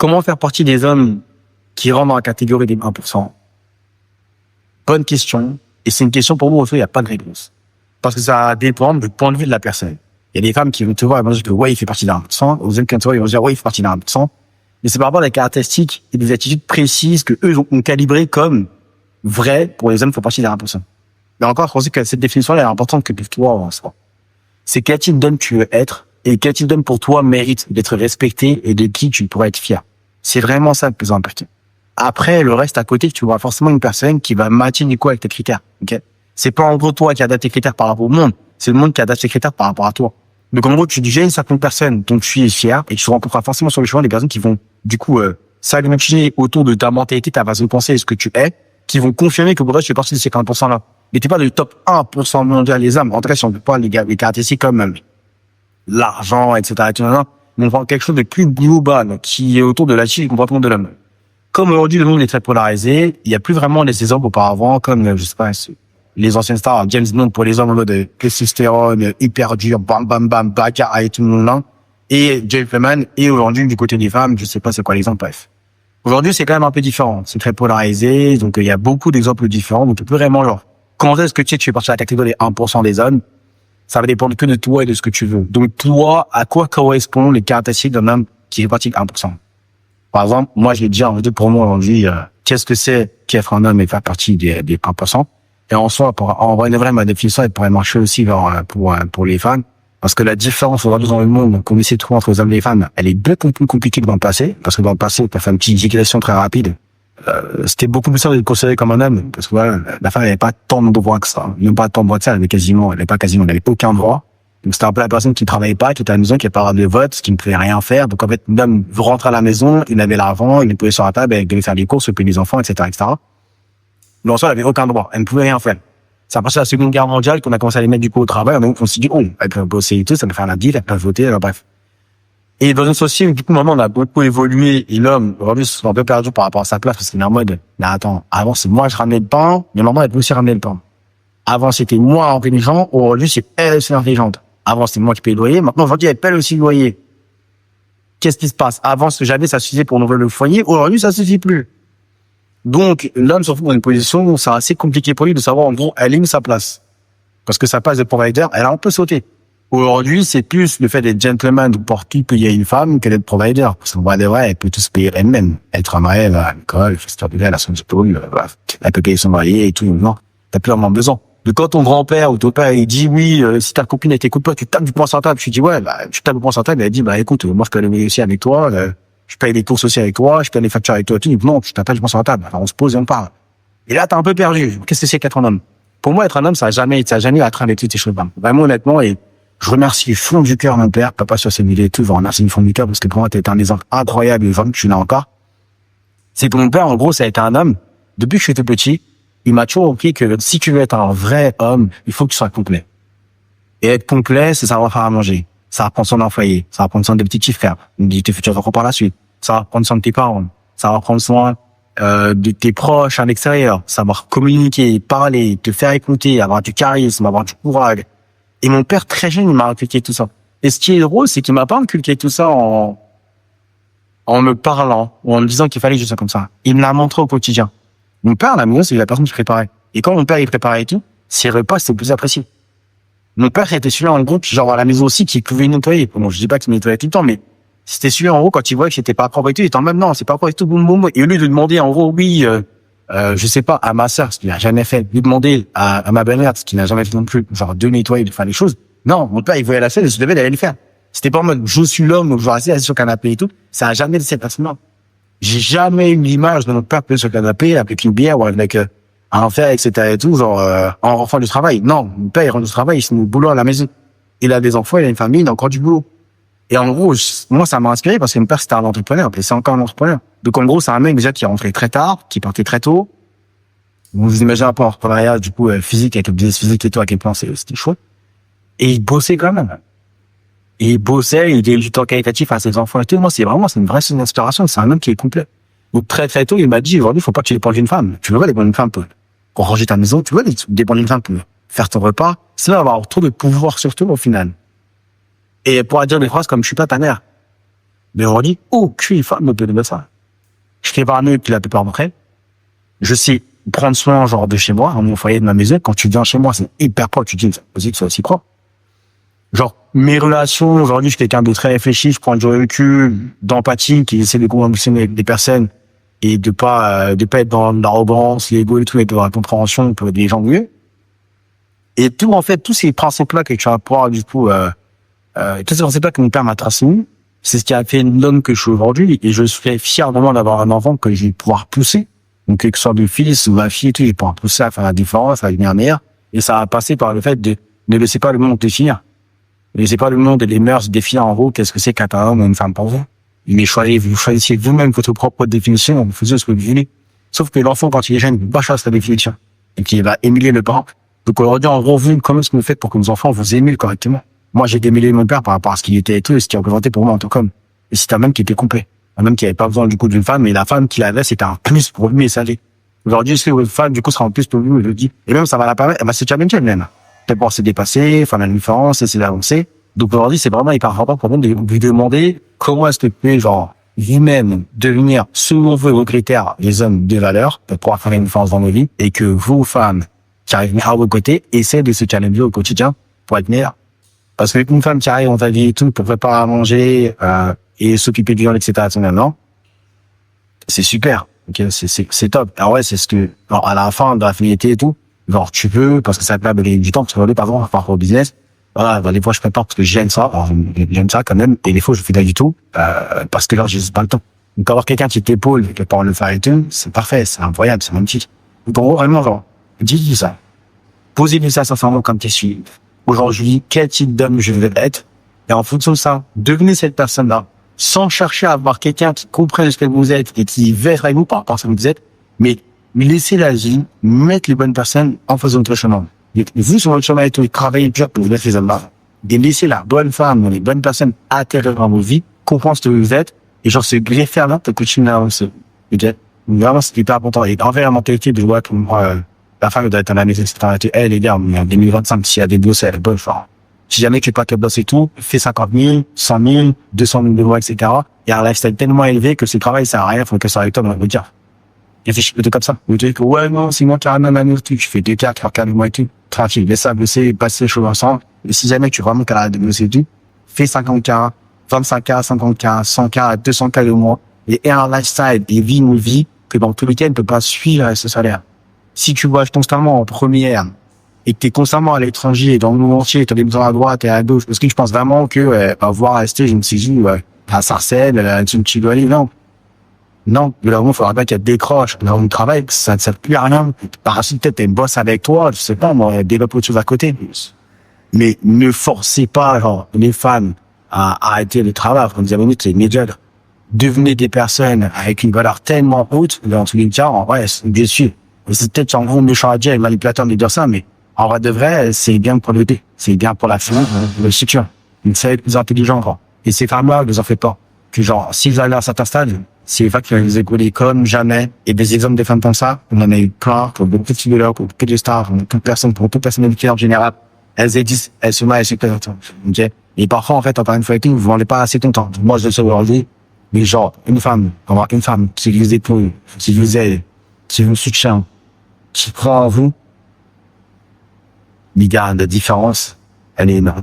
Comment faire partie des hommes qui rentrent dans la catégorie des 1%? Bonne question. Et c'est une question pour moi, il n'y a pas de réponse. Parce que ça dépend du point de vue de la personne. Il y a des femmes qui vont te voir et vont dire que ouais, il fait partie d'un 1%. Aux hommes qui vont te voir, ils vont dire ouais, il fait partie d'un 1%. Mais c'est par rapport à des caractéristiques et des attitudes précises que eux ont calibrées comme vraies pour les hommes qui font partie d'un 1%. Mais encore, je pense que cette définition-là est importante que pour toi en soi. C'est quel type d'homme tu veux être et quel type d'homme pour toi mérite d'être respecté et de qui tu pourrais être fier. C'est vraiment ça le plus important. Après, le reste à côté, tu auras forcément une personne qui va matcher du coup avec tes critères. Ok? C'est pas en gros toi qui adapte tes critères par rapport au monde, c'est le monde qui adapte ses critères par rapport à toi. Donc en gros, tu dis j'ai une certaine personne dont tu es fier et tu rencontreras forcément sur le chemin des personnes qui vont du coup s'agglutiner autour de ta mentalité, ta façon de penser et ce que tu es, qui vont confirmer que pour toi tu fais partie de ces 50% là. Mais t'es pas du top 1% mondial des hommes. En tout cas, si on ne veut pas les caractéristiques comme l'argent, etc. Mais on prend quelque chose de plus global qui est autour de l'attitude et du comportement de l'homme. Comme aujourd'hui le monde est très polarisé, il y a plus vraiment les exemples auparavant comme je sais pas les anciennes stars, James Bond pour les hommes en mode testostérone, hyper dur, bam bam bam, bagarre et tout le monde là, et Gentleman, et aujourd'hui du côté des femmes, je sais pas c'est quoi l'exemple, bref. Aujourd'hui c'est quand même un peu différent, c'est très polarisé, donc il y a beaucoup d'exemples différents, donc tu peux vraiment genre, quand est-ce que tu sais que tu fais partie de la catégorie des 1% des hommes, ça va dépendre que de toi et de ce que tu veux. Donc toi, à quoi correspondent les caractéristiques d'un homme qui fait partie de 1%? Par exemple, moi j'ai déjà envie de pour moi aujourd'hui, qu'est-ce que c'est qu'être un homme et faire partie des 1%? Et en soi, en vrai, ma définition, elle pourrait marcher aussi pour les femmes. Parce que la différence aujourd'hui dans le monde qu'on essaie de trouver entre les hommes et les femmes, elle est beaucoup plus compliquée que dans le passé. Parce que dans le passé, pour faire une petite éducation très rapide, c'était beaucoup plus simple d'être considéré comme un homme. Parce que voilà, la femme n'avait pas tant de droits que ça. Même pas tant de droits que ça, elle n'avait aucun droit. Donc c'était un peu la personne qui ne travaillait pas, qui était à la maison, qui n'avait pas de vote, qui ne pouvait rien faire. Donc en fait, l'homme rentrait à la maison, il avait l'argent, il pouvait sur la table, il devait faire les courses, s'occuper des enfants, etc., etc. Mais en soi, elle avait aucun droit. Elle ne pouvait rien faire. C'est à partir de la Seconde Guerre mondiale qu'on a commencé à les mettre du coup au travail. Donc on s'est dit, oh, elle peut bosser et tout, ça peut faire la deal, elle peut voter, alors bref. Et dans une société, du coup, maintenant, on a beaucoup évolué et l'homme, aujourd'hui, se sent un peu perdu par rapport à sa place parce qu'il est en mode, mais attends, avant, c'est moi, je ramenais le pain, mais maintenant, elle peut aussi ramener le pain. Avant, c'était moi intelligent, aujourd'hui, c'est elle aussi intelligente. Avant, c'était moi qui payais le loyer, maintenant, aujourd'hui, elle paye aussi le loyer. Qu'est-ce qui se passe? Avant, ce que j'avais, ça suffisait pour nourrir le foyer, aujourd'hui, ça suffit plus. Donc, l'homme se retrouve dans une position où c'est assez compliqué pour lui de savoir, en gros, elle est où sa place. Parce que sa place de provider, elle a un peu sauté. Aujourd'hui, c'est plus le fait d'être gentleman pour qui qu'il y a une femme que d'être provider. Parce qu'en vrai, elle peut tout se payer elle-même. Elle travaille, elle va à l'école, elle a son diplôme, elle peut payer son loyer et tout. Non, t'as plus vraiment besoin. De quand ton grand-père ou ton père, il dit oui, si ta copine, elle t'écoute pas, tu tapes du poing sur la table. Tu dis ouais, tu tapes du poing sur la table, elle dit écoute, moi je peux aller aussi avec toi, je paye les courses aussi avec toi, je paye les factures avec toi et tout. Non, tu tapes pas du poing sur la table. Alors on se pose et on parle. Et là, t'es un peu perdu. Qu'est-ce que c'est qu'être un homme? Pour moi, être un homme, ça a jamais à train avec toutes ces choses. Vraiment, honnêtement, et je remercie du fond du cœur mon père, papa sur ces milliers et tout, je vous remercie du fond du cœur parce que pour moi, t'es un exemple incroyable et vraiment, tu l'as encore. C'est que mon père, en gros, ça a été un homme, depuis que je suis tout petit, il m'a toujours appris que si tu veux être un vrai homme, il faut que tu sois complet. Et être complet, c'est savoir faire à manger. Ça va prendre soin d'un foyer. Ça va prendre soin des petits frères, de tes futurs enfants par la suite. Ça va prendre soin de tes parents. Ça va prendre soin de tes proches à l'extérieur. Savoir communiquer, parler, te faire écouter, avoir du charisme, avoir du courage. Et mon père, très jeune, il m'a inculqué tout ça. Et ce qui est drôle, c'est qu'il m'a pas inculqué tout ça en me parlant ou en me disant qu'il fallait que je sois comme ça. Il me l'a montré au quotidien. Mon père, à la maison, c'est la personne qui préparait. Et quand mon père, il préparait et tout, ses repas, c'était plus apprécié. Mon père, c'était celui en groupe, genre à la maison aussi, qui pouvait nettoyer. Bon, je dis pas qu'il nettoyait tout le temps, mais c'était celui en gros, quand il voyait que c'était pas propre et tout, il était en même, non, c'est pas propre et tout, boum, boum. Et au lieu de demander, en gros, oui, je sais pas, à ma sœur, ce qu'il a jamais fait, lui demander à ma belle-mère, ce qu'il n'a jamais fait non plus, genre de nettoyer, de faire les choses. Non, mon père, il voyait la scène, il se devait d'aller le faire. C'était pas en mode, je suis l'homme, je vais rester assis sur le canapé et tout. Ça a jamais de cette façon-là. J'ai jamais eu l'image de mon père sur le canapé, avec une bière ou avec un fer, etc. et tout, genre, en rentrant du travail. Non, mon père, il rentre du travail, il se met au boulot à la maison. Il a des enfants, il a une famille, il a encore du boulot. Et en gros, moi, ça m'a inspiré parce que mon père, c'était un entrepreneur, et c'est encore un entrepreneur. Donc, en gros, c'est un mec, déjà, qui est rentré très tard, qui partait très tôt. Vous imaginez un peu un entrepreneuriat, du coup, physique, avec le business physique et tout, à quel point c'était chouette. Et il bossait quand même. Et il bossait, il donnait du temps qualitatif à ses enfants et tout. Moi, c'est une vraie source d'inspiration. C'est un homme qui est complet. Donc, très, très tôt, il m'a dit, aujourd'hui, faut pas que tu dépendes d'une femme. Tu veux pas dépendre d'une femme pour ranger ta maison. Tu veux dépendre d'une femme pour faire ton repas. C'est avoir trop de pouvoir sur toi, au final. Et pour dire des phrases comme, je suis pas ta mère. Mais aujourd'hui, aucune femme ne peut donner ça. Je fais parler depuis la plupart d'entre elles. Je sais prendre soin, genre, de chez moi, dans mon foyer, de ma maison. Quand tu viens chez moi, c'est hyper propre. Tu te dis, c'est possible que ce soit aussi propre. Genre, mes relations, aujourd'hui, je suis quelqu'un de très réfléchi, je prends du recul, d'empathie, qui essaie de convaincre des personnes et de pas être dans l'arrogance, l'ego et tout, et de la compréhension pour des gens mieux. Et tout, en fait, tous ces principes-là que tu vas pouvoir, du coup, tous ces principes-là que mon père m'a transmis, c'est ce qui a fait l'homme que je suis aujourd'hui, et je suis fier vraiment d'avoir un enfant que je vais pouvoir pousser. Donc, que ce soit le fils ou ma fille et tout, je vais pouvoir pousser à faire la différence, à devenir meilleur. Et ça va passer par le fait de ne laisser pas le monde définir. Ne laissez pas le monde et les mœurs définir en gros qu'est-ce que c'est qu'un homme ou une femme pour vous. Mais vous choisissez vous-même votre propre définition, vous faisiez ce que vous voulez. Sauf que l'enfant, quand il est jeune, il va chercher sa définition. Et qu'il va émuler le parent. Donc aujourd'hui, en gros, vous, comment est-ce que vous faites pour que vos enfants vous émulent correctement? Moi, j'ai émulé mon père par rapport à ce qu'il était et tout, et ce qu'il représentait pour moi en tant qu'homme. Et c'était un homme qui était complet. Un homme qui avait pas besoin du coup d'une femme, mais la femme qu'il avait, c'était un plus pour lui et ça l'est. Aujourd'hui, est-ce que votre femme, du coup, sera en plus pour lui, je le dis. Et même, ça va la permettre, elle va se challenger elle-même. Peut-être pour se dépasser, faire la différence, essayer d'avancer. Donc aujourd'hui, c'est vraiment hyper important pour nous de lui demander comment est-ce que vous pouvez, genre, vous-même devenir, selon vos critères, les hommes de valeur pour pouvoir faire une différence dans nos vies et que vos femmes qui arrivent à vos côtés essaient de se challenger au quotidien pour être meilleures. Parce qu'une femme qui arrive dans ta vie et tout pour préparer à manger et s'occuper du gens, etc. Non, c'est super. Ok, c'est top. Alors ouais, c'est ce que, alors à la fin de la finalité et tout, genre tu peux parce que ça te permet de gagner du temps parce que aujourd'hui, par exemple, par rapport au business. Voilà, bah, des fois je prépare parce que j'aime ça, alors, j'aime ça quand même, et des fois je fais pas du tout, parce que là j'ai pas le temps. Donc avoir quelqu'un qui t'épaule et qui peut le faire et tout, c'est parfait, c'est incroyable, c'est magnifique. Donc en gros, vraiment, genre, dis ça. Posez-vous ça sincèrement comme question. Aujourd'hui, quel type d'homme je veux être? Et en fonction de ça, devenez cette personne-là, sans chercher à avoir quelqu'un qui comprenne ce que vous êtes et qui veille avec vous par rapport à ce que vous êtes, mais laissez la vie, mettre les bonnes personnes en faisant votre chemin. Vous, sur votre chemin et tout, travaillez dur pour vous mettre les hommes-là. Et laissez la bonne femme, les bonnes personnes atterrir dans vos vies, comprendre ce que vous êtes, et genre se greffer là pour continuer à avancer. Vraiment, c'est hyper important. Et envers la mentalité de voir que la femme doit être à la maison, etc. Elle, les gars, en 2025, s'il y a des bosses, elle est bonne. Enfin, si jamais tu es pas que boss et tout, fais 50 000, 100 000, 200 000 euros, etc. Il y a un lifestyle tellement élevé que ce travail sert à rien, faut que ça avec toi, on va vous dire. Réfléchis plutôt comme ça. Vous dites que, ouais, non, c'est moi qui ramène ma tu fais 2 4, 3 4 mois et tout. Tranquille, laisse ça bosser, passer les choses ensemble. Et si jamais tu es vraiment capable de bosser et tout, fais 50K, 25K, 50K, 100K, 200K le mois. Et un lifestyle, et vie une vie que dans tous les cas, ne peut pas suivre ce salaire. Si tu voyages constamment en première, et que tu es constamment à l'étranger, dans le monde entier, tu as des besoins à droite et à gauche, parce que je pense vraiment que, voir rester, je me suis dit, à Sarcelles, à Tsunchigoli, non. Non, de là où il faudra pas qu'elle décroche. Là où on travaille, ça ne sert plus à rien. Par la suite, peut-être t'as une bosse avec toi, je sais pas, moi, développe autre chose à côté. Mais ne forcez pas, genre, les femmes à arrêter le travail. Comme disait Monique, c'est médiocre. Devenez des personnes avec une valeur tellement haute, dans tous les cas, en vrai, bien sûr. C'est peut-être en gros méchant à dire, et manipulateur de dire ça, mais en vrai de vrai, c'est bien pour le dé. C'est bien pour la fin, le futur. C'est plus intelligent, quoi. Et ces femmes-là, ne vous en faites pas. Que genre, si vous allez à un certain stade, c'est vrai qu'ils les écouler comme jamais. Et des exemples de femmes comme ça, on en a eu plein, pour beaucoup de footballeurs, pour beaucoup de stars, pour toute personne, pour toute personnalité en général. Elles existent, elles se marient, elles se présentent. Ok? Et parfois, en fait, encore une fois, vous vous rendez pas assez content. Moi, je le sais aujourd'hui. Mais genre, une femme qui vous épaule, qui vous aide, qui vous soutient, qui croit en vous, les gars, la différence, elle est énorme.